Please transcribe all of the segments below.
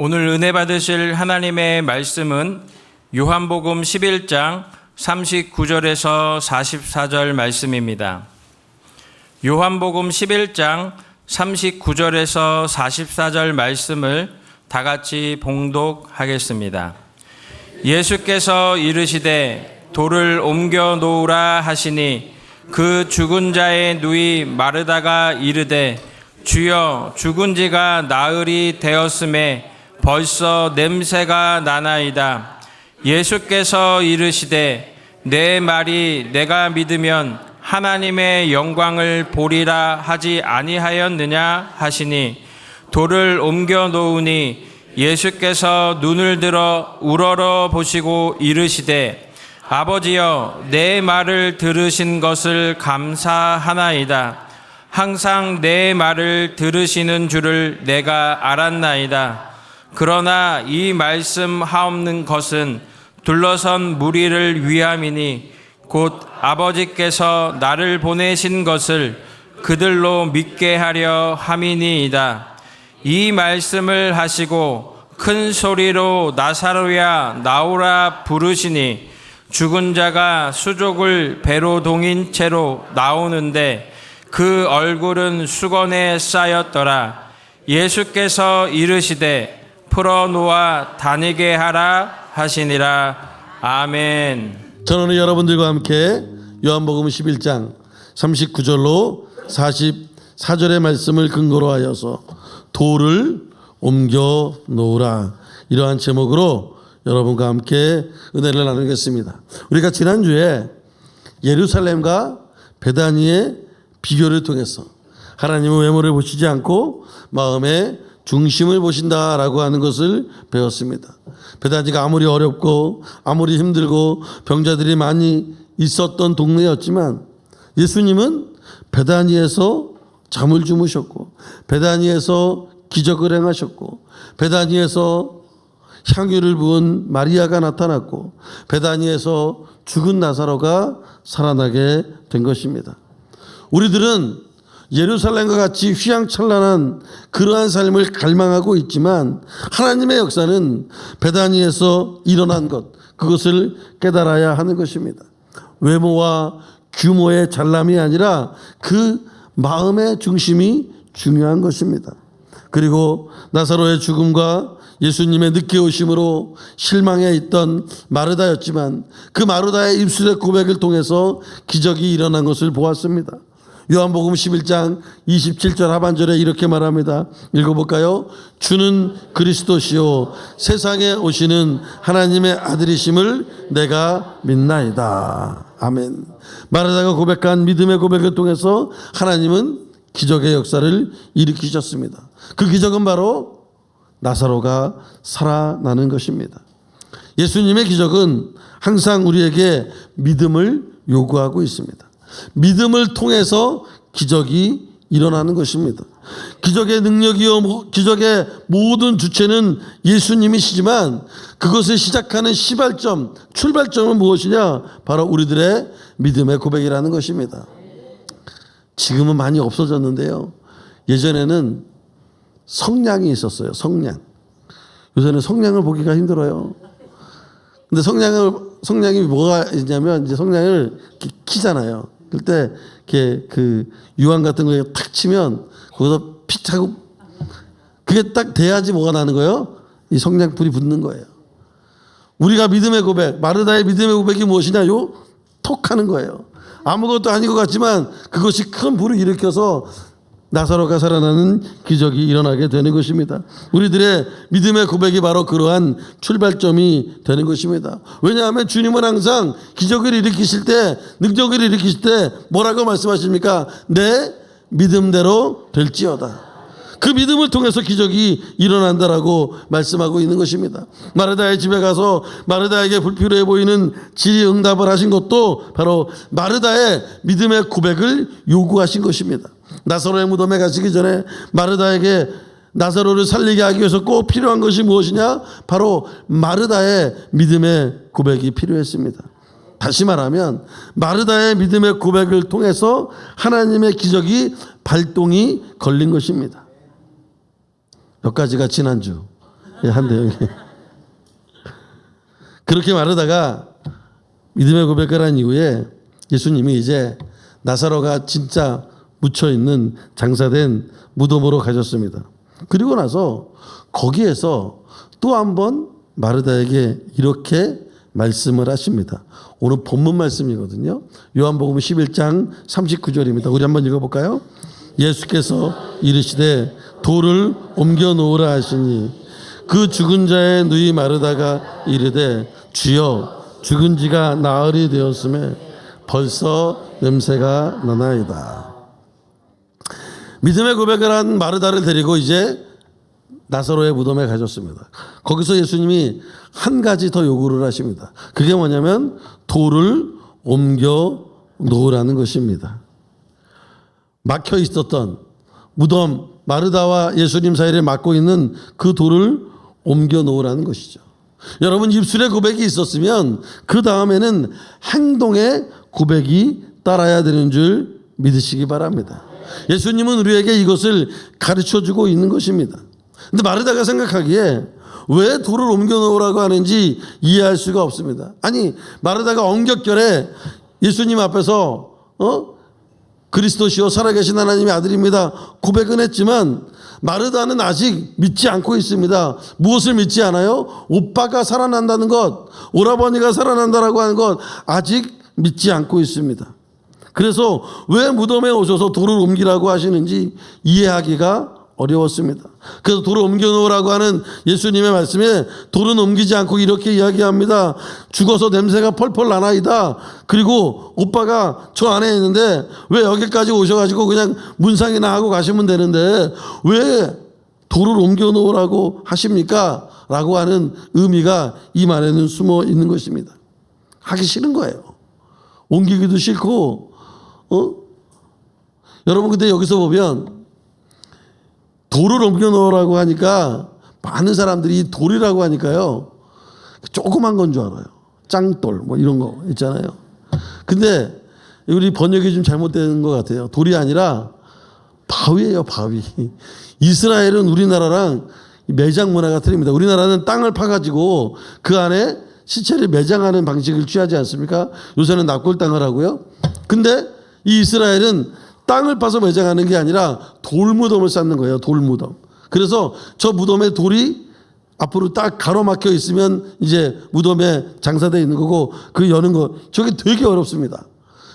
오늘 은혜 받으실 하나님의 말씀은 요한복음 11장 39절에서 44절 말씀입니다. 요한복음 11장 39절에서 44절 말씀을 다 같이 봉독하겠습니다. 예수께서 이르시되 돌을 옮겨 놓으라 하시니 그 죽은 자의 누이 마르다가 이르되 주여 죽은 지가 나흘이 되었음에 벌써 냄새가 나나이다. 예수께서 이르시되 내 말이 내가 믿으면 하나님의 영광을 보리라 하지 아니하였느냐 하시니 돌을 옮겨 놓으니 예수께서 눈을 들어 우러러 보시고 이르시되 아버지여 내 말을 들으신 것을 감사하나이다. 항상 내 말을 들으시는 줄을 내가 알았나이다. 그러나 이 말씀 하옵는 것은 둘러선 무리를 위함이니 곧 아버지께서 나를 보내신 것을 그들로 믿게 하려 함이니이다. 이 말씀을 하시고 큰 소리로 나사로야 나오라 부르시니 죽은 자가 수족을 배로 동인 채로 나오는데 그 얼굴은 수건에 쌓였더라. 예수께서 이르시되 풀어놓아 다니게 하라 하시니라. 아멘. 저는 오늘 여러분들과 함께 요한복음 11장 39절로 44절의 말씀을 근거로 하여서 돌을 옮겨 놓으라, 이러한 제목으로 여러분과 함께 은혜를 나누겠습니다. 우리가 지난주에 예루살렘과 베다니의 비교를 통해서 하나님은 외모를 보시지 않고 마음의 중심을 보신다라고 하는 것을 배웠습니다. 베다니가 아무리 어렵고 아무리 힘들고 병자들이 많이 있었던 동네였지만 예수님은 베다니에서 잠을 주무셨고 베다니에서 기적을 행하셨고 베다니에서 향유를 부은 마리아가 나타났고 베다니에서 죽은 나사로가 살아나게 된 것입니다. 우리들은 예루살렘과 같이 휘황찬란한 그러한 삶을 갈망하고 있지만 하나님의 역사는 베다니에서 일어난 것, 그것을 깨달아야 하는 것입니다. 외모와 규모의 잘남이 아니라 그 마음의 중심이 중요한 것입니다. 그리고 나사로의 죽음과 예수님의 늦게 오심으로 실망해 있던 마르다였지만 그 마르다의 입술의 고백을 통해서 기적이 일어난 것을 보았습니다. 요한복음 11장 27절 하반절에 이렇게 말합니다. 읽어볼까요? 주는 그리스도시요 세상에 오시는 하나님의 아들이심을 내가 믿나이다. 아멘. 마르다가 고백한 믿음의 고백을 통해서 하나님은 기적의 역사를 일으키셨습니다. 그 기적은 바로 나사로가 살아나는 것입니다. 예수님의 기적은 항상 우리에게 믿음을 요구하고 있습니다. 믿음을 통해서 기적이 일어나는 것입니다. 기적의 능력이요 기적의 모든 주체는 예수님이시지만 그것을 시작하는 시발점, 출발점은 무엇이냐? 바로 우리들의 믿음의 고백이라는 것입니다. 지금은 많이 없어졌는데요. 예전에는 성냥이 있었어요. 성냥. 요새는 성냥을 보기가 힘들어요. 근데 성냥이 뭐가 있냐면 이제 성냥을 키잖아요. 그때 이렇게 그 유황 같은 거에 탁 치면 거기서 핏 하고 그게 딱 돼야지 뭐가 나는 거예요? 이 성냥 불이 붙는 거예요. 우리가 믿음의 고백, 마르다의 믿음의 고백이 무엇이냐요? 톡 하는 거예요. 아무것도 아닌 것 같지만 그것이 큰 불을 일으켜서 나사로가 살아나는 기적이 일어나게 되는 것입니다. 우리들의 믿음의 고백이 바로 그러한 출발점이 되는 것입니다. 왜냐하면 주님은 항상 기적을 일으키실 때, 능력을 일으키실 때 뭐라고 말씀하십니까? 내 믿음대로 될지어다. 그 믿음을 통해서 기적이 일어난다라고 말씀하고 있는 것입니다. 마르다의 집에 가서 마르다에게 불필요해 보이는 질의응답을 하신 것도 바로 마르다의 믿음의 고백을 요구하신 것입니다. 나사로의 무덤에 가시기 전에 마르다에게 나사로를 살리게 하기 위해서 꼭 필요한 것이 무엇이냐? 바로 마르다의 믿음의 고백이 필요했습니다. 다시 말하면 마르다의 믿음의 고백을 통해서 하나님의 기적이 발동이 걸린 것입니다. 몇 가지가 지난주 예, 한대요. 그렇게 말하다가 믿음의 고백을 한 이후에 예수님이 이제 나사로가 진짜 묻혀있는 장사된 무덤으로 가셨습니다. 그리고 나서 거기에서 또 한 번 마르다에게 이렇게 말씀을 하십니다. 오늘 본문 말씀이거든요. 요한복음 11장 39절입니다. 우리 한번 읽어볼까요? 예수께서 이르시되 돌을 옮겨 놓으라 하시니 그 죽은 자의 누이 마르다가 이르되 주여 죽은 지가 나흘이 되었음에 벌써 냄새가 나나이다. 믿음의 고백을 한 마르다를 데리고 이제 나사로의 무덤에 가셨습니다. 거기서 예수님이 한 가지 더 요구를 하십니다. 그게 뭐냐면 돌을 옮겨 놓으라는 것입니다. 막혀 있었던 무덤, 마르다와 예수님 사이를 막고 있는 그 돌을 옮겨 놓으라는 것이죠. 여러분, 입술의 고백이 있었으면 그 다음에는 행동의 고백이 따라야 되는 줄 믿으시기 바랍니다. 예수님은 우리에게 이것을 가르쳐주고 있는 것입니다. 근데 마르다가 생각하기에 왜 돌을 옮겨 놓으라고 하는지 이해할 수가 없습니다. 아니, 마르다가 엉겹결에 예수님 앞에서 그리스도시요 살아계신 하나님의 아들입니다 고백은 했지만 마르다는 아직 믿지 않고 있습니다. 무엇을 믿지 않아요? 오빠가 살아난다는 것, 오라버니가 살아난다라고 하는 것 아직 믿지 않고 있습니다. 그래서 왜 무덤에 오셔서 돌을 옮기라고 하시는지 이해하기가 어려웠습니다. 그래서 돌을 옮겨 놓으라고 하는 예수님의 말씀에 돌은 옮기지 않고 이렇게 이야기합니다. 죽어서 냄새가 펄펄 나나이다. 그리고 오빠가 저 안에 있는데 왜 여기까지 오셔가지고 그냥 문상이나 하고 가시면 되는데 왜 돌을 옮겨 놓으라고 하십니까? 라고 하는 의미가 이 말에는 숨어 있는 것입니다. 하기 싫은 거예요. 옮기기도 싫고 여러분, 근데 여기서 보면 돌을 옮겨 놓으라고 하니까 많은 사람들이 이 돌이라고 하니까요 조그만 건 줄 알아요. 짱돌 뭐 이런 거 있잖아요. 근데 우리 번역이 좀 잘못된 것 같아요. 돌이 아니라 바위예요, 바위. 이스라엘은 우리나라랑 매장 문화가 틀립니다. 우리나라는 땅을 파가지고 그 안에 시체를 매장하는 방식을 취하지 않습니까? 요새는 납골 땅을 하고요. 근데 이 이스라엘은 땅을 파서 매장하는 게 아니라 돌무덤을 쌓는 거예요. 돌무덤. 그래서 저 무덤에 돌이 앞으로 딱 가로막혀 있으면 이제 무덤에 장사되어 있는 거고 그 여는 거 저게 되게 어렵습니다.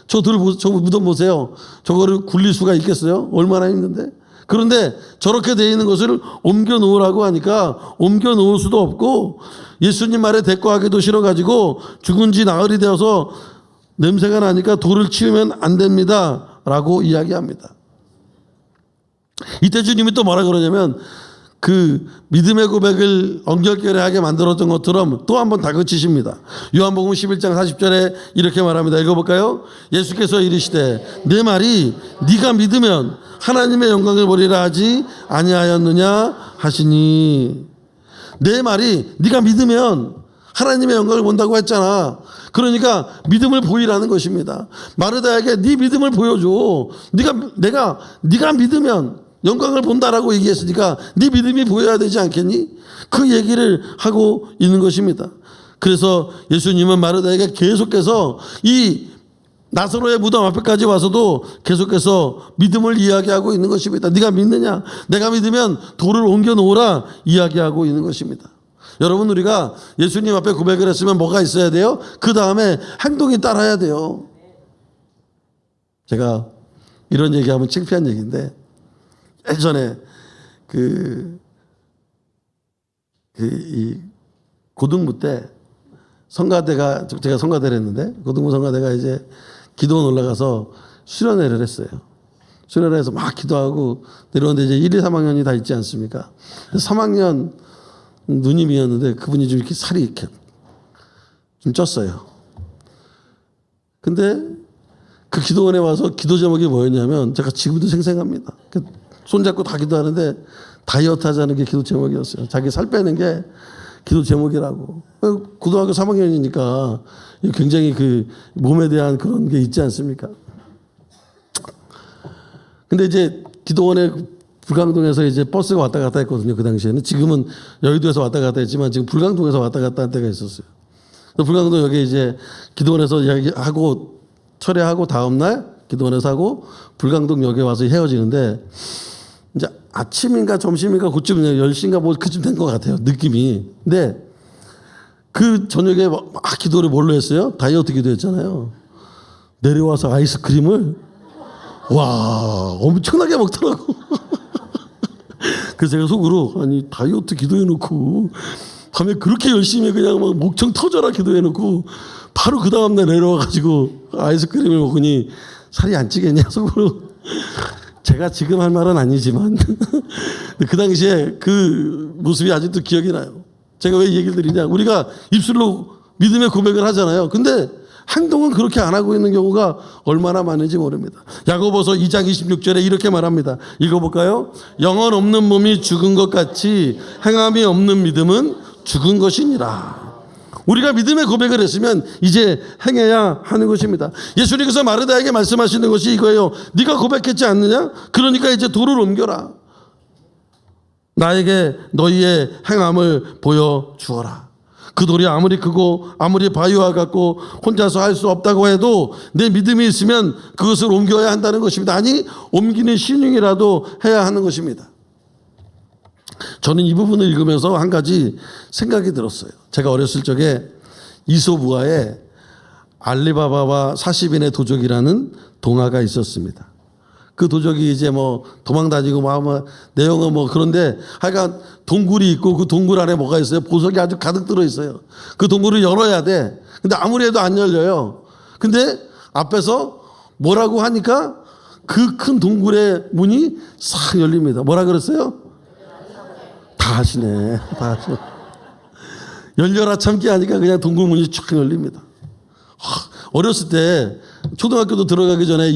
저 무덤 보세요. 저거를 굴릴 수가 있겠어요? 얼마나 힘든데. 그런데 저렇게 되어 있는 것을 옮겨 놓으라고 하니까 옮겨 놓을 수도 없고 예수님 말에 대꾸하기도 싫어가지고 죽은 지 나흘이 되어서 냄새가 나니까 돌을 치우면 안 됩니다 라고 이야기합니다. 이때 주님이 또 뭐라 그러냐면 그 믿음의 고백을 엉결결에하게 만들었던 것처럼 또 한 번 다그치십니다. 요한복음 11장 40절에 이렇게 말합니다. 읽어볼까요? 예수께서 이르시되 내 말이 네가 믿으면 하나님의 영광을 보리라 하지 아니하였느냐 하시니, 내 말이 네가 믿으면 하나님의 영광을 본다고 했잖아. 그러니까 믿음을 보이라는 것입니다. 마르다에게 네 믿음을 보여줘. 네가 믿으면 영광을 본다라고 얘기했으니까 네 믿음이 보여야 되지 않겠니? 그 얘기를 하고 있는 것입니다. 그래서 예수님은 마르다에게 계속해서 이 나사로의 무덤 앞에까지 와서도 계속해서 믿음을 이야기하고 있는 것입니다. 네가 믿느냐? 내가 믿으면 돌을 옮겨 놓으라 이야기하고 있는 것입니다. 여러분, 우리가 예수님 앞에 고백을 했으면 뭐가 있어야 돼요? 그 다음에 행동이 따라야 돼요. 제가 이런 얘기하면 창피한 얘기인데 예전에 이 고등부 때 성가대가, 제가 성가대를 했는데 고등부 성가대가 이제 기도원 올라가서 수련회를 했어요. 수련회에서 막 기도하고 내려오는데 이제 1, 2, 3학년이 다 있지 않습니까? 3학년 누님이었는데 그분이 좀 이렇게 살이 이렇게 좀 쪘어요. 근데 그 기도원에 와서 기도 제목이 뭐였냐면 제가 지금도 생생합니다. 손잡고 다 기도하는데 다이어트 하자는 게 기도 제목이었어요. 자기 살 빼는 게 기도 제목이라고. 고등학교 3학년이니까 굉장히 그 몸에 대한 그런 게 있지 않습니까? 근데 이제 기도원에 불광동에서 이제 버스가 왔다 갔다 했거든요. 그 당시에는. 지금은 여의도에서 왔다 갔다 했지만 지금 불광동에서 왔다 갔다 할 때가 있었어요. 불광동 여기 이제 기도원에서 이야기하고 철회하고 다음날 기도원에서 하고 불광동역에 와서 헤어지는데 이제 아침인가 점심인가 그쯤 10시인가 뭐 그쯤 된 것 같아요. 느낌이. 근데 그 저녁에 막 기도를 뭘로 했어요? 다이어트 기도했잖아요. 내려와서 아이스크림을 와 엄청나게 먹더라고. 그래서 제가 속으로 아니 다이어트 기도해놓고 밤에 그렇게 열심히 그냥 막 목청 터져라 기도해놓고 바로 그 다음날 내려와가지고 아이스크림을 먹으니 살이 안 찌겠냐 속으로. 제가 지금 할 말은 아니지만 그 당시에 그 모습이 아직도 기억이 나요. 제가 왜 이 얘기를 드리냐. 우리가 입술로 믿음의 고백을 하잖아요. 근데 행동은 그렇게 안 하고 있는 경우가 얼마나 많은지 모릅니다. 야고보서 2장 26절에 이렇게 말합니다. 읽어볼까요? 영혼 없는 몸이 죽은 것 같이 행함이 없는 믿음은 죽은 것이니라. 우리가 믿음의 고백을 했으면 이제 행해야 하는 것입니다. 예수님께서 마르다에게 말씀하시는 것이 이거예요. 네가 고백했지 않느냐? 그러니까 이제 돌을 옮겨라. 나에게 너희의 행함을 보여주어라. 그 돌이 아무리 크고 아무리 바위와 같고 혼자서 할 수 없다고 해도 내 믿음이 있으면 그것을 옮겨야 한다는 것입니다. 아니 옮기는 신용이라도 해야 하는 것입니다. 저는 이 부분을 읽으면서 한 가지 생각이 들었어요. 제가 어렸을 적에 이솝우화에 알리바바와 40인의 도적이라는 동화가 있었습니다. 그 도적이 이제 뭐 도망 다니고 뭐 내용은 뭐 그런데 하여간 동굴이 있고 그 동굴 안에 뭐가 있어요? 보석이 아주 가득 들어 있어요. 그 동굴을 열어야 돼. 근데 아무리 해도 안 열려요. 근데 앞에서 뭐라고 하니까 그 큰 동굴의 문이 싹 열립니다. 뭐라 그랬어요? 다 하시네. 다 하시네. 열려라 참기 하니까 그냥 동굴 문이 쫙 열립니다. 어렸을 때 초등학교도 들어가기 전에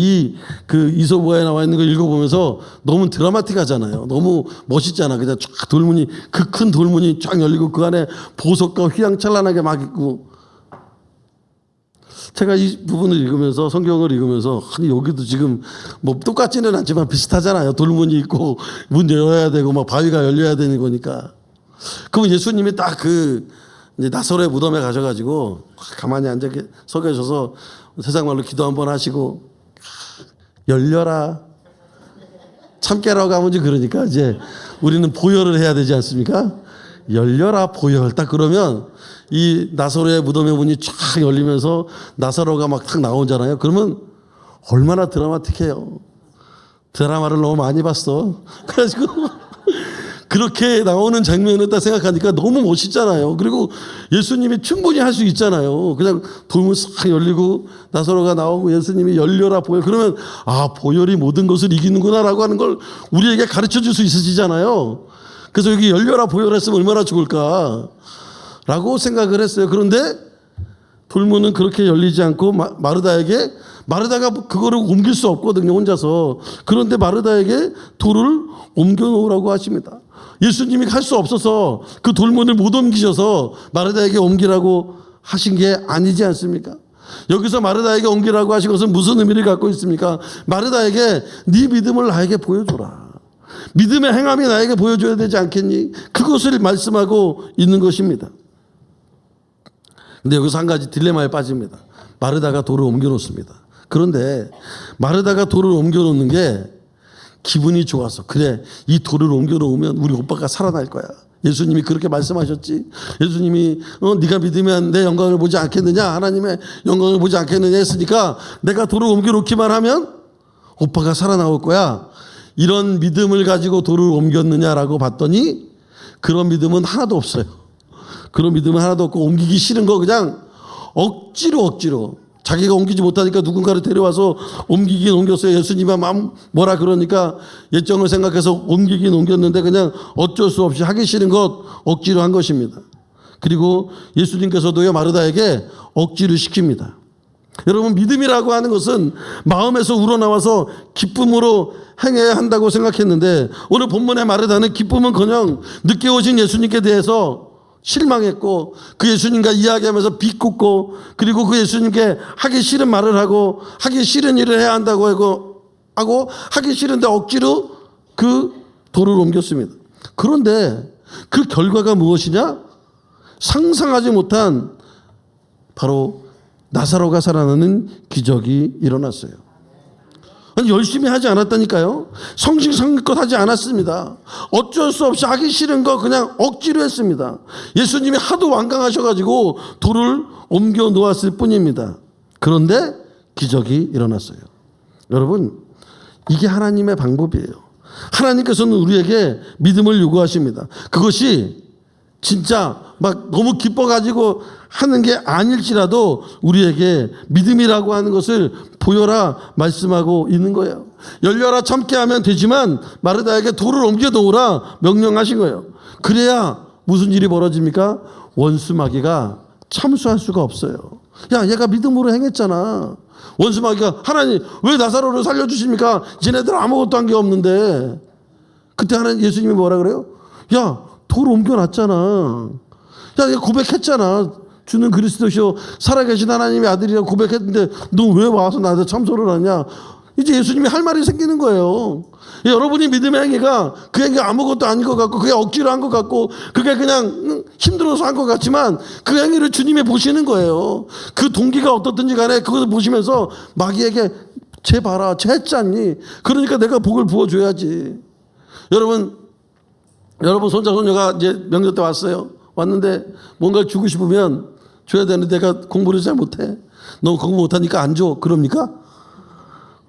그 이솝우화에 나와 있는 거 읽어보면서 너무 드라마틱하잖아요. 너무 멋있잖아. 그냥 쫙 돌문이 그 큰 돌문이 쫙 열리고 그 안에 보석과 휘황찬란하게 막 있고. 제가 이 부분을 읽으면서 성경을 읽으면서 아니 여기도 지금 뭐 똑같지는 않지만 비슷하잖아요. 돌문이 있고 문 열어야 되고 막 바위가 열려야 되는 거니까. 그럼 예수님이 딱 그 이제 나사로의 무덤에 가셔가지고 가만히 앉아 서 계셔서 세상 말로 기도 한번 하시고 열려라 참깨라고 하면 그러니까 이제 우리는 보혈을 해야 되지 않습니까? 열려라 보혈 딱 그러면 이 나사로의 무덤의 문이 쫙 열리면서 나사로가 막 탁 나오잖아요. 그러면 얼마나 드라마틱해요. 드라마를 너무 많이 봤어. 그래가지고 그렇게 나오는 장면을 딱 생각하니까 너무 멋있잖아요. 그리고 예수님이 충분히 할 수 있잖아요. 그냥 돌문 싹 열리고 나사로가 나오고 예수님이 열려라 보혈. 그러면 아 보혈이 모든 것을 이기는구나라고 하는 걸 우리에게 가르쳐 줄 수 있으시잖아요. 그래서 여기 열려라 보혈 했으면 얼마나 좋을까 라고 생각을 했어요. 그런데 돌문은 그렇게 열리지 않고 마르다가 그거를 옮길 수 없거든요. 혼자서. 그런데 마르다에게 돌을 옮겨 놓으라고 하십니다. 예수님이 할 수 없어서 그 돌문을 못 옮기셔서 마르다에게 옮기라고 하신 게 아니지 않습니까? 여기서 마르다에게 옮기라고 하신 것은 무슨 의미를 갖고 있습니까? 마르다에게 네 믿음을 나에게 보여줘라. 믿음의 행함이 나에게 보여줘야 되지 않겠니? 그것을 말씀하고 있는 것입니다. 근데 여기서 한 가지 딜레마에 빠집니다. 마르다가 돌을 옮겨 놓습니다. 그런데 마르다가 돌을 옮겨 놓는 게 기분이 좋아서 그래 이 돌을 옮겨 놓으면 우리 오빠가 살아날 거야. 예수님이 그렇게 말씀하셨지. 예수님이 네가 믿으면 내 영광을 보지 않겠느냐. 하나님의 영광을 보지 않겠느냐 했으니까 내가 돌을 옮겨 놓기만 하면 오빠가 살아나올 거야. 이런 믿음을 가지고 돌을 옮겼느냐라고 봤더니 그런 믿음은 하나도 없어요. 그런 믿음은 하나도 없고 옮기기 싫은 거 그냥 억지로 자기가 옮기지 못하니까 누군가를 데려와서 옮기긴 옮겼어요. 예수님이 마음 뭐라 그러니까 예정을 생각해서 옮기긴 옮겼는데 그냥 어쩔 수 없이 하기 싫은 것 억지로 한 것입니다. 그리고 예수님께서도요 마르다에게 억지를 시킵니다. 여러분 믿음이라고 하는 것은 마음에서 우러나와서 기쁨으로 행해야 한다고 생각했는데 오늘 본문의 마르다는 기쁨은커녕 늦게 오신 예수님께 대해서 실망했고 그 예수님과 이야기하면서 비꼬고 그리고 그 예수님께 하기 싫은 말을 하고 하기 싫은 일을 해야 한다고 하고 하기 싫은데 억지로 그 돌을 옮겼습니다. 그런데 그 결과가 무엇이냐? 상상하지 못한 바로 나사로가 살아나는 기적이 일어났어요. 아니, 열심히 하지 않았다니까요. 성심성의껏 하지 않았습니다. 어쩔 수 없이 하기 싫은 거 그냥 억지로 했습니다. 예수님이 하도 완강하셔가지고 돌을 옮겨 놓았을 뿐입니다. 그런데 기적이 일어났어요. 여러분, 이게 하나님의 방법이에요. 하나님께서는 우리에게 믿음을 요구하십니다. 그것이 진짜 막 너무 기뻐가지고 하는 게 아닐지라도 우리에게 믿음이라고 하는 것을 보여라 말씀하고 있는 거예요. 열려라 참게 하면 되지만 마르다에게 돌을 옮겨 놓으라 명령하신 거예요. 그래야 무슨 일이 벌어집니까? 원수 마귀가 참수할 수가 없어요. 야, 얘가 믿음으로 행했잖아. 원수 마귀가 하나님 왜 나사로를 살려주십니까? 쟤네들 아무것도 한 게 없는데. 그때 하나님 예수님이 뭐라 그래요? 야, 돌 옮겨놨잖아. 야, 얘 고백했잖아. 주는 그리스도시요 살아계신 하나님의 아들이라고 고백했는데 너 왜 와서 나한테 참소를 하냐? 이제 예수님이 할 말이 생기는 거예요. 여러분이 믿음의 행위가 그게 아무것도 아닌 것 같고 그게 억지로 한 것 같고 그게 그냥 힘들어서 한 것 같지만 그 행위를 주님이 보시는 거예요. 그 동기가 어떻든지 간에 그것을 보시면서 마귀에게 쟤 봐라, 쟤 했잖니. 그러니까 내가 복을 부어줘야지. 여러분 손자 손녀가 이제 명절 때 왔는데 뭔가 주고 싶으면 줘야 되는데 내가 공부를 잘 못해. 너 공부 못하니까 안 줘. 그럽니까?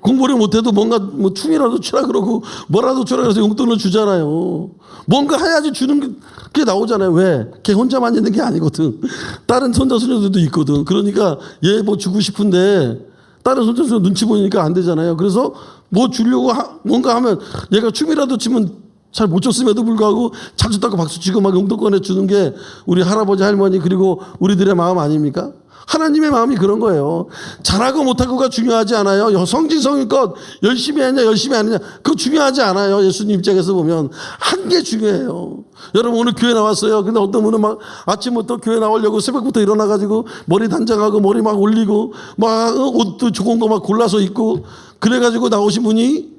공부를 못해도 뭔가 뭐 춤이라도 추라 그러고 뭐라도 추라 그래서 용돈을 주잖아요. 뭔가 해야지 주는 게 나오잖아요. 왜? 걔 혼자만 있는 게 아니거든. 다른 손자 손녀들도 있거든. 그러니까 얘 뭐 주고 싶은데 다른 손자 손녀 눈치 보이니까 안 되잖아요. 그래서 뭐 주려고 뭔가 하면 얘가 춤이라도 추면 잘 못 췄음에도 불구하고 잘 췄다고 박수치고 막 용돈 꺼내주는 게 우리 할아버지 할머니 그리고 우리들의 마음 아닙니까? 하나님의 마음이 그런 거예요. 잘하고 못하고가 중요하지 않아요. 성질성의껏 열심히 했냐 열심히 안 했냐 그거 중요하지 않아요. 예수님 입장에서 보면 한 게 중요해요. 여러분 오늘 교회 나왔어요. 근데 어떤 분은 막 아침부터 교회 나오려고 새벽부터 일어나가지고 머리 단장하고 머리 막 올리고 막 옷도 좋은 거 막 골라서 입고 그래가지고 나오신 분이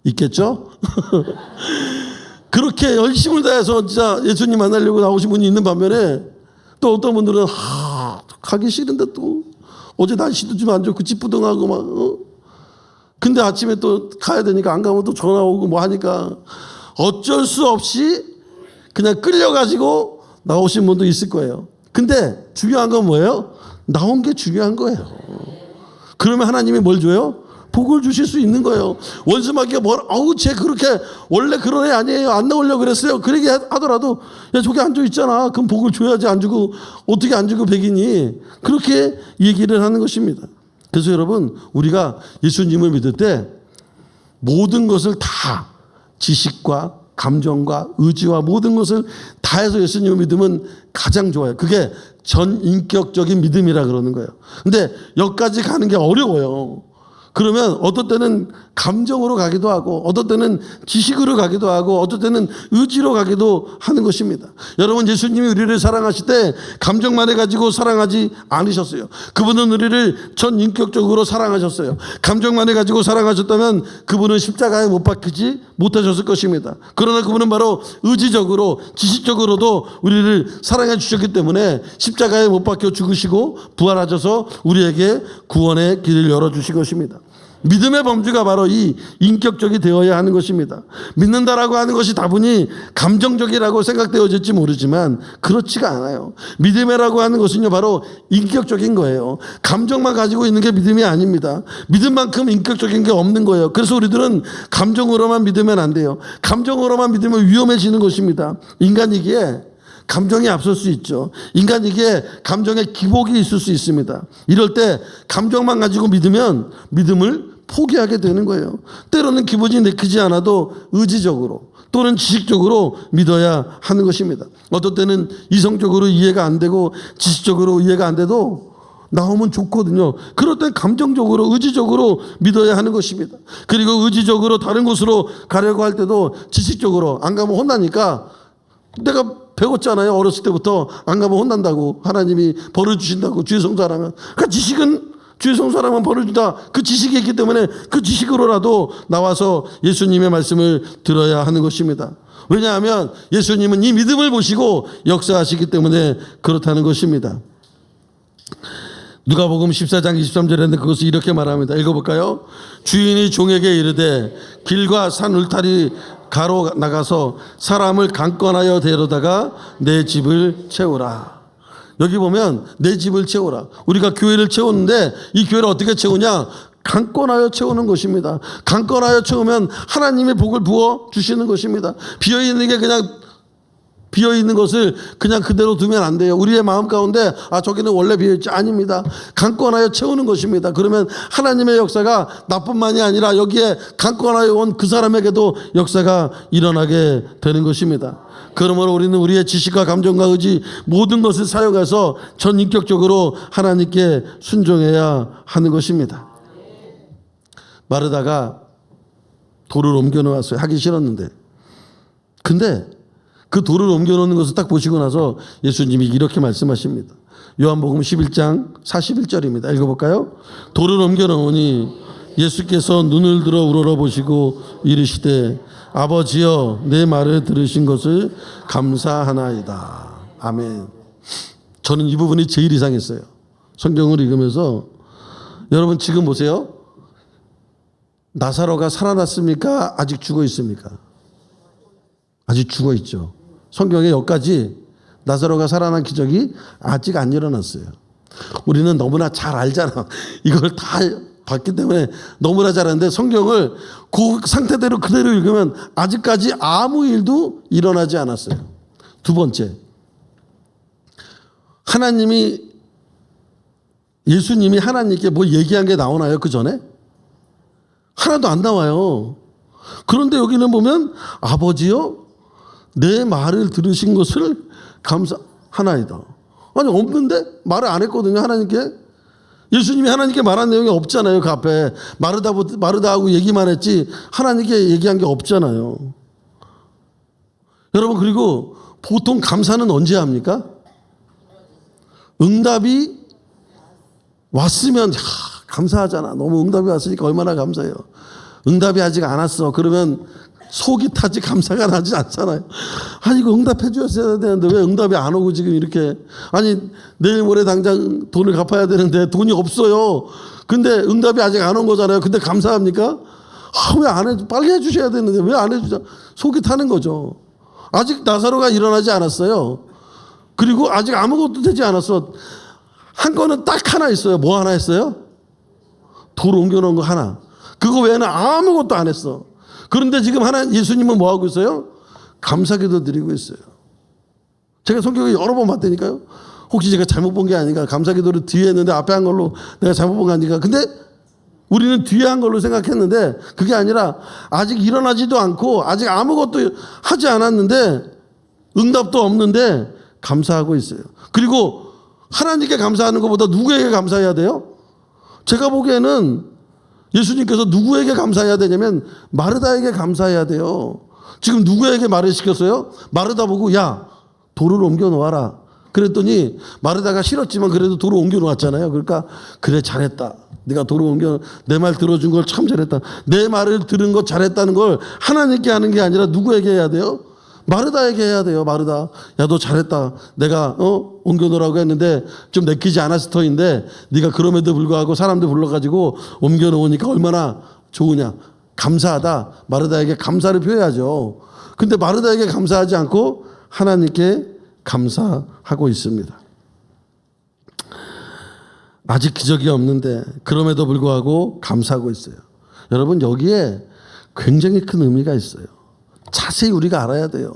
있겠죠? 그렇게 열심을 다해서 진짜 예수님 만나려고 나오신 분이 있는 반면에 또 어떤 분들은 가기 싫은데 또 어제 날씨도 좀 안 좋고 찌뿌둥하고 막 근데 아침에 또 가야 되니까 안 가면 또 전화 오고 뭐 하니까 어쩔 수 없이 그냥 끌려가지고 나오신 분도 있을 거예요. 근데 중요한 건 뭐예요? 나온 게 중요한 거예요. 그러면 하나님이 뭘 줘요? 복을 주실 수 있는 거예요. 원수 마귀가 쟤 그렇게 원래 그런 애 아니에요. 안 나오려고 그랬어요. 그러게 하더라도 야 저기 앉아 있잖아. 그럼 복을 줘야지 안 주고 어떻게 안 주고 백이니? 그렇게 얘기를 하는 것입니다. 그래서 여러분 우리가 예수님을 믿을 때 모든 것을 다 지식과 감정과 의지와 모든 것을 다해서 예수님을 믿으면 가장 좋아요. 그게 전인격적인 믿음이라 그러는 거예요. 근데 여기까지 가는 게 어려워요. 그러면 어떨 때는 감정으로 가기도 하고 어떨 때는 지식으로 가기도 하고 어떨 때는 의지로 가기도 하는 것입니다. 여러분 예수님이 우리를 사랑하실 때 감정만 해가지고 사랑하지 않으셨어요. 그분은 우리를 전인격적으로 사랑하셨어요. 감정만 해가지고 사랑하셨다면 그분은 십자가에 못 박히지 못하셨을 것입니다. 그러나 그분은 바로 의지적으로 지식적으로도 우리를 사랑해 주셨기 때문에 십자가에 못 박혀 죽으시고 부활하셔서 우리에게 구원의 길을 열어주신 것입니다. 믿음의 범주가 바로 이 인격적이 되어야 하는 것입니다. 믿는다라고 하는 것이 다분히 감정적이라고 생각되어질지 모르지만 그렇지가 않아요. 믿음이라고 하는 것은요 바로 인격적인 거예요. 감정만 가지고 있는 게 믿음이 아닙니다. 믿음만큼 인격적인 게 없는 거예요. 그래서 우리들은 감정으로만 믿으면 안 돼요. 감정으로만 믿으면 위험해지는 것입니다. 인간이기에 감정이 앞설 수 있죠. 인간에게 감정의 기복이 있을 수 있습니다. 이럴 때 감정만 가지고 믿으면 믿음을 포기하게 되는 거예요. 때로는 기분이 내키지 않아도 의지적으로 또는 지식적으로 믿어야 하는 것입니다. 어떨 때는 이성적으로 이해가 안 되고 지식적으로 이해가 안 돼도 나오면 좋거든요. 그럴 땐 감정적으로 의지적으로 믿어야 하는 것입니다. 그리고 의지적으로 다른 곳으로 가려고 할 때도 지식적으로 안 가면 혼나니까 내가 배웠잖아요. 어렸을 때부터 안 가면 혼난다고 하나님이 벌을 주신다고 주의 성도 안 하면. 그러니까 지식은 주의 성소라면 벌을 준다. 그 지식이 있기 때문에 그 지식으로라도 나와서 예수님의 말씀을 들어야 하는 것입니다. 왜냐하면 예수님은 이 믿음을 보시고 역사하시기 때문에 그렇다는 것입니다. 누가복음 14장 23절에 그것을 이렇게 말합니다. 읽어볼까요? 주인이 종에게 이르되 길과 산 울타리 가로 나가서 사람을 강권하여 데려다가 내 집을 채우라. 여기 보면 내 집을 채우라. 우리가 교회를 채우는데 이 교회를 어떻게 채우냐? 강권하여 채우는 것입니다. 강권하여 채우면 하나님의 복을 부어 주시는 것입니다. 비어있는 게 그냥 비어있는 것을 그냥 그대로 두면 안 돼요. 우리의 마음 가운데 저기는 원래 비어있지. 아닙니다. 강권하여 채우는 것입니다. 그러면 하나님의 역사가 나뿐만이 아니라 여기에 강권하여 온 그 사람에게도 역사가 일어나게 되는 것입니다. 그러므로 우리는 우리의 지식과 감정과 의지 모든 것을 사용해서 전인격적으로 하나님께 순종해야 하는 것입니다. 마르다가 돌을 옮겨 놓았어요. 하기 싫었는데. 근데 그 돌을 옮겨 놓는 것을 딱 보시고 나서 예수님이 이렇게 말씀하십니다. 요한복음 11장 41절입니다. 읽어볼까요? 돌을 옮겨 놓으니 예수께서 눈을 들어 우러러보시고 이르시되 아버지여 내 말을 들으신 것을 감사하나이다. 아멘. 저는 이 부분이 제일 이상했어요. 성경을 읽으면서. 여러분 지금 보세요. 나사로가 살아났습니까? 아직 죽어 있습니까? 아직 죽어 있죠. 성경에 여기까지 나사로가 살아난 기적이 아직 안 일어났어요. 우리는 너무나 잘 알잖아. 이걸 다 봤기 때문에 너무나 잘 아는데 성경을 그 상태대로 그대로 읽으면 아직까지 아무 일도 일어나지 않았어요. 두 번째, 예수님이 하나님께 뭐 얘기한 게 나오나요? 그 전에? 하나도 안 나와요. 그런데 여기는 보면 아버지요 내 말을 들으신 것을 감사하나이다. 아니 없는데? 말을 안 했거든요. 하나님께. 예수님이 하나님께 말한 내용이 없잖아요. 그 앞에 마르다하고 얘기만 했지 하나님께 얘기한 게 없잖아요. 여러분 그리고 보통 감사는 언제 합니까? 응답이 왔으면 감사하잖아. 너무 응답이 왔으니까 얼마나 감사해요. 응답이 아직 안 왔어. 그러면 속이 타지 감사가 나지 않잖아요. 아니 이거 응답해 주셨어야 되는데 왜 응답이 안 오고 지금 이렇게. 아니 내일 모레 당장 돈을 갚아야 되는데 돈이 없어요. 근데 응답이 아직 안 온 거잖아요. 근데 감사합니까? 왜 안 해? 빨리 해 주셔야 되는데 왜 안 해주자. 속이 타는 거죠. 아직 나사로가 일어나지 않았어요. 그리고 아직 아무것도 되지 않았어. 한 거는 딱 하나 있어요. 뭐 하나 했어요? 돌 옮겨놓은 거 하나. 그거 외에는 아무것도 안 했어. 그런데 지금 예수님은 뭐 하고 있어요? 감사기도 드리고 있어요. 제가 성경을 여러 번 봤다니까요. 혹시 제가 잘못 본 게 아닌가. 감사기도를 뒤에 했는데 앞에 한 걸로 내가 잘못 본 게 아닌가. 근데 우리는 뒤에 한 걸로 생각했는데 그게 아니라 아직 일어나지도 않고 아직 아무것도 하지 않았는데 응답도 없는데 감사하고 있어요. 그리고 하나님께 감사하는 것보다 누구에게 감사해야 돼요? 제가 보기에는 예수님께서 누구에게 감사해야 되냐면 마르다에게 감사해야 돼요. 지금 누구에게 말을 시켰어요? 마르다 보고 야 돌을 옮겨 놓아라. 그랬더니 마르다가 싫었지만 그래도 돌을 옮겨 놓았잖아요. 그러니까 그래 잘했다. 네가 돌을 옮겨 내 말 들어준 걸 참 잘했다. 내 말을 들은 거 잘했다는 걸 하나님께 하는 게 아니라 누구에게 해야 돼요? 마르다에게 해야 돼요. 마르다. 야 너 잘했다. 내가 옮겨놓으라고 했는데 좀 내키지 않았을 터인데 네가 그럼에도 불구하고 사람들 불러가지고 옮겨놓으니까 얼마나 좋으냐. 감사하다. 마르다에게 감사를 표해야죠. 근데 마르다에게 감사하지 않고 하나님께 감사하고 있습니다. 아직 기적이 없는데 그럼에도 불구하고 감사하고 있어요. 여러분 여기에 굉장히 큰 의미가 있어요. 자세히 우리가 알아야 돼요.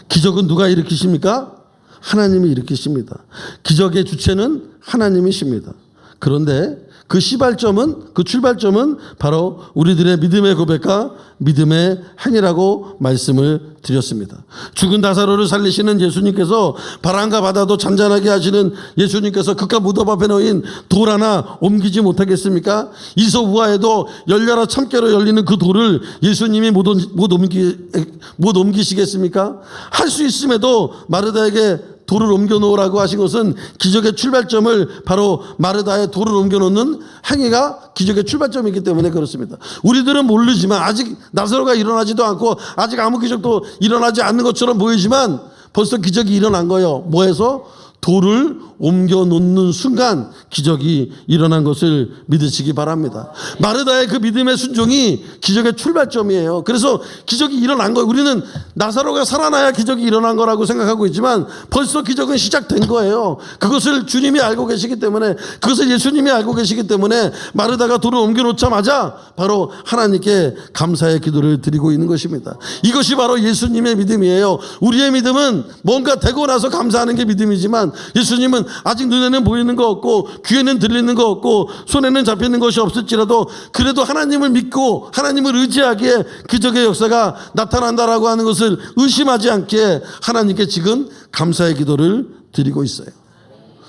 기적은 누가 일으키십니까? 하나님이 일으키십니다. 기적의 주체는 하나님이십니다. 그런데 그 시발점은, 그 출발점은 바로 우리들의 믿음의 고백과 믿음의 행위라고 말씀을 드렸습니다. 죽은 나사로를 살리시는 예수님께서 바람과 바다도 잔잔하게 하시는 예수님께서 그깟 무덤 앞에 놓인 돌 하나 옮기지 못하겠습니까? 이소 우하에도 열려라 참깨로 열리는 그 돌을 예수님이 못 옮기시겠습니까? 할 수 있음에도 마르다에게 돌을 옮겨 놓으라고 하신 것은 기적의 출발점을 바로 마르다의 돌을 옮겨 놓는 행위가 기적의 출발점이기 때문에 그렇습니다. 우리들은 모르지만 아직 나사로가 일어나지도 않고 아직 아무 기적도 일어나지 않는 것처럼 보이지만 벌써 기적이 일어난 거예요. 뭐해서? 돌을 옮겨 놓는 순간 기적이 일어난 것을 믿으시기 바랍니다. 마르다의 그 믿음의 순종이 기적의 출발점이에요. 그래서 기적이 일어난 거예요. 우리는 나사로가 살아나야 기적이 일어난 거라고 생각하고 있지만 벌써 기적은 시작된 거예요. 그것을 주님이 알고 계시기 때문에, 그것을 예수님이 알고 계시기 때문에 마르다가 돌을 옮겨 놓자마자 바로 하나님께 감사의 기도를 드리고 있는 것입니다. 이것이 바로 예수님의 믿음이에요. 우리의 믿음은 뭔가 되고 나서 감사하는 게 믿음이지만 예수님은 아직 눈에는 보이는 거 없고 귀에는 들리는 거 없고 손에는 잡히는 것이 없을지라도 그래도 하나님을 믿고 하나님을 의지하기에 기적의 역사가 나타난다라고 하는 것을 의심하지 않게 하나님께 지금 감사의 기도를 드리고 있어요.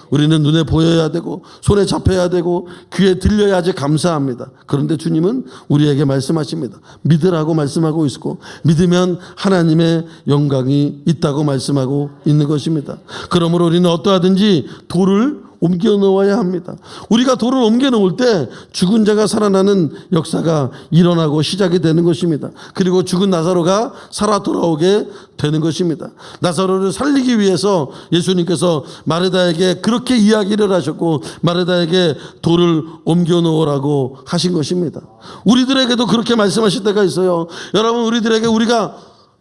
우리는 눈에 보여야 되고 손에 잡혀야 되고 귀에 들려야지 감사합니다. 그런데 주님은 우리에게 말씀하십니다. 믿으라고 말씀하고 있고 믿으면 하나님의 영광이 있다고 말씀하고 있는 것입니다. 그러므로 우리는 어떠하든지 돌을 옮겨 놓아야 합니다. 우리가 돌을 옮겨 놓을 때 죽은 자가 살아나는 역사가 일어나고 시작이 되는 것입니다. 그리고 죽은 나사로가 살아 돌아오게 되는 것입니다. 나사로를 살리기 위해서 예수님께서 마르다에게 그렇게 이야기를 하셨고 마르다에게 돌을 옮겨 놓으라고 하신 것입니다. 우리들에게도 그렇게 말씀하실 때가 있어요. 여러분, 우리들에게 우리가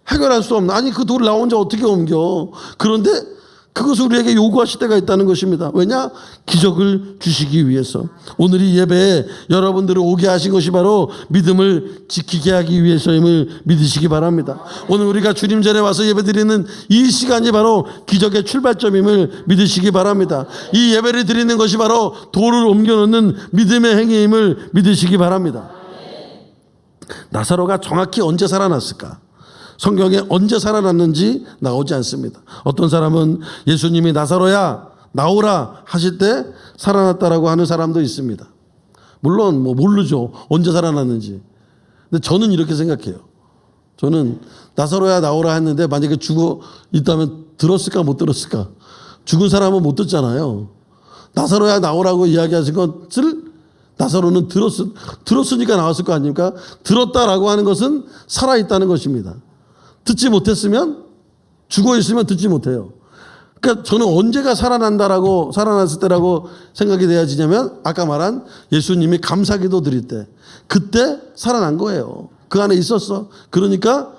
해결할 수 없는, 아니 그 돌을 나 혼자 어떻게 옮겨? 그런데 그것을 우리에게 요구하실 때가 있다는 것입니다. 왜냐? 기적을 주시기 위해서. 오늘 이 예배에 여러분들을 오게 하신 것이 바로 믿음을 지키게 하기 위해서임을 믿으시기 바랍니다. 오늘 우리가 주님 전에 와서 예배드리는 이 시간이 바로 기적의 출발점임을 믿으시기 바랍니다. 이 예배를 드리는 것이 바로 돌을 옮겨놓는 믿음의 행위임을 믿으시기 바랍니다. 나사로가 정확히 언제 살아났을까? 성경에 언제 살아났는지 나오지 않습니다. 어떤 사람은 예수님이 나사로야 나오라 하실 때 살아났다라고 하는 사람도 있습니다. 물론 모르죠. 언제 살아났는지. 근데 저는 이렇게 생각해요. 저는 나사로야 나오라 했는데 만약에 죽어 있다면 들었을까 못 들었을까? 죽은 사람은 못 듣잖아요. 나사로야 나오라고 이야기하신 것을 나사로는 들었으니까 나왔을 거 아닙니까? 들었다라고 하는 것은 살아있다는 것입니다. 듣지 못했으면, 죽어 있으면 듣지 못해요. 그러니까 저는 언제가 살아났을 때라고 생각이 돼야지냐면 아까 말한 예수님이 감사기도 드릴 때 그때 살아난 거예요. 그 안에 있었어. 그러니까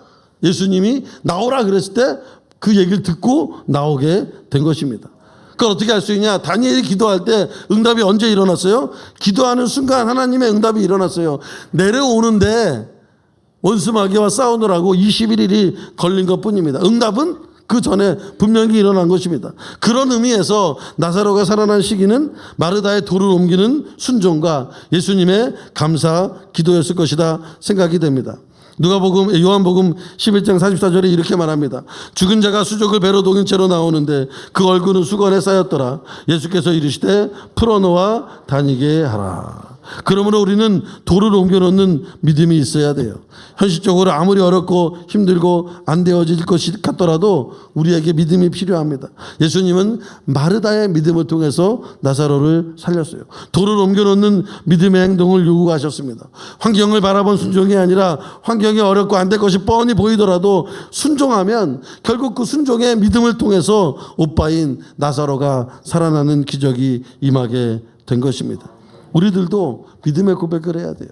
예수님이 나오라 그랬을 때 그 얘기를 듣고 나오게 된 것입니다. 그걸 어떻게 할 수 있냐? 다니엘이 기도할 때 응답이 언제 일어났어요? 기도하는 순간 하나님의 응답이 일어났어요. 내려오는데 원수마귀와 싸우느라고 21일이 걸린 것뿐입니다. 응답은 그 전에 분명히 일어난 것입니다. 그런 의미에서 나사로가 살아난 시기는 마르다의 돌을 옮기는 순종과 예수님의 감사 기도였을 것이다 생각이 됩니다. 요한복음 11장 44절에 이렇게 말합니다. 죽은 자가 수족을 배로 동인 채로 나오는데 그 얼굴은 수건에 쌓였더라. 예수께서 이르시되 풀어놓아 다니게 하라. 그러므로 우리는 돌을 옮겨놓는 믿음이 있어야 돼요. 현실적으로 아무리 어렵고 힘들고 안 되어질 것이 같더라도 우리에게 믿음이 필요합니다. 예수님은 마르다의 믿음을 통해서 나사로를 살렸어요. 돌을 옮겨놓는 믿음의 행동을 요구하셨습니다. 환경을 바라본 순종이 아니라 환경이 어렵고 안 될 것이 뻔히 보이더라도 순종하면 결국 그 순종의 믿음을 통해서 오빠인 나사로가 살아나는 기적이 임하게 된 것입니다. 우리들도 믿음의 고백을 해야 돼요.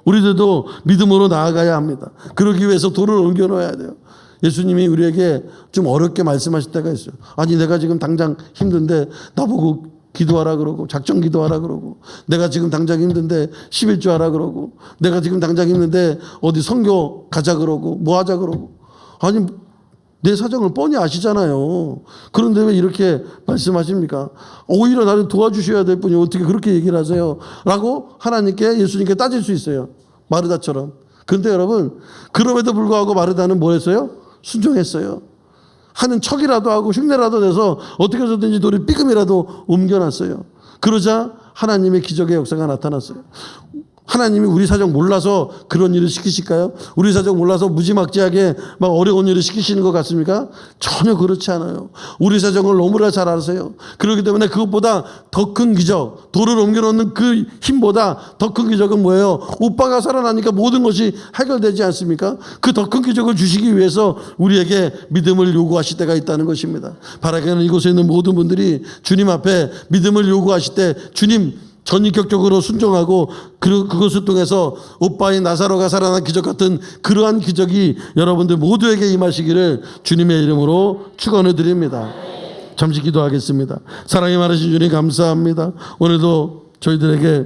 우리들도 믿음으로 나아가야 합니다. 그러기 위해서 돌을 옮겨놓아야 돼요. 예수님이 우리에게 좀 어렵게 말씀하실 때가 있어요. 아니 내가 지금 당장 힘든데 나보고 기도하라 그러고 작정 기도하라 그러고 내가 지금 당장 힘든데 11조 하라 그러고 내가 지금 당장 힘든데 어디 선교 가자 그러고 뭐 하자 그러고 아니 내 사정을 뻔히 아시잖아요. 그런데 왜 이렇게 말씀하십니까? 오히려 나를 도와주셔야 될 분이 어떻게 그렇게 얘기를 하세요? 라고 하나님께 예수님께 따질 수 있어요. 마르다처럼. 그런데 여러분 그럼에도 불구하고 마르다는 뭐 했어요? 순종했어요. 하는 척이라도 하고 흉내라도 내서 어떻게 해서든지 돌을 삐금이라도 옮겨놨어요. 그러자 하나님의 기적의 역사가 나타났어요. 하나님이 우리 사정 몰라서 그런 일을 시키실까요? 우리 사정 몰라서 무지막지하게 막 어려운 일을 시키시는 것 같습니까? 전혀 그렇지 않아요. 우리 사정을 너무나 잘 아세요. 그렇기 때문에 그것보다 더 큰 기적, 돌을 옮겨놓는 그 힘보다 더 큰 기적은 뭐예요? 오빠가 살아나니까 모든 것이 해결되지 않습니까? 그 더 큰 기적을 주시기 위해서 우리에게 믿음을 요구하실 때가 있다는 것입니다. 바라기는 이곳에 있는 모든 분들이 주님 앞에 믿음을 요구하실 때 주님 전인격적으로 순종하고 그것을 통해서 오빠인 나사로가 살아난 기적 같은 그러한 기적이 여러분들 모두에게 임하시기를 주님의 이름으로 축원해 드립니다. 잠시 기도하겠습니다. 사랑이 많으신 주님 감사합니다. 오늘도 저희들에게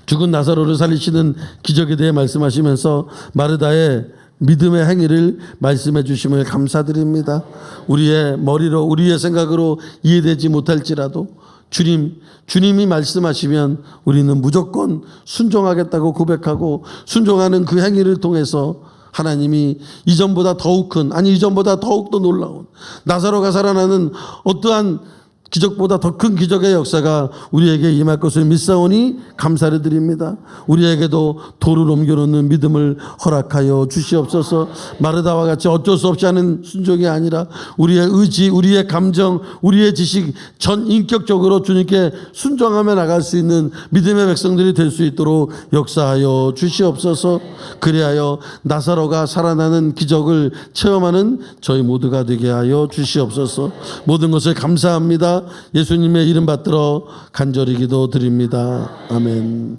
죽은 나사로를 살리시는 기적에 대해 말씀하시면서 마르다의 믿음의 행위를 말씀해 주심을 감사드립니다. 우리의 머리로 우리의 생각으로 이해되지 못할지라도 주님이 말씀하시면 우리는 무조건 순종하겠다고 고백하고 순종하는 그 행위를 통해서 하나님이 이전보다 더욱 큰, 아니 이전보다 더욱더 놀라운 나사로가 살아나는 어떠한 기적보다 더 큰 기적의 역사가 우리에게 임할 것을 믿사오니 감사를 드립니다. 우리에게도 돌을 옮겨놓는 믿음을 허락하여 주시옵소서. 마르다와 같이 어쩔 수 없이 하는 순종이 아니라 우리의 의지, 우리의 감정, 우리의 지식 전 인격적으로 주님께 순종하며 나갈 수 있는 믿음의 백성들이 될 수 있도록 역사하여 주시옵소서. 그리하여 나사로가 살아나는 기적을 체험하는 저희 모두가 되게 하여 주시옵소서. 모든 것을 감사합니다. 예수님의 이름 받들어 간절히 기도드립니다. 아멘.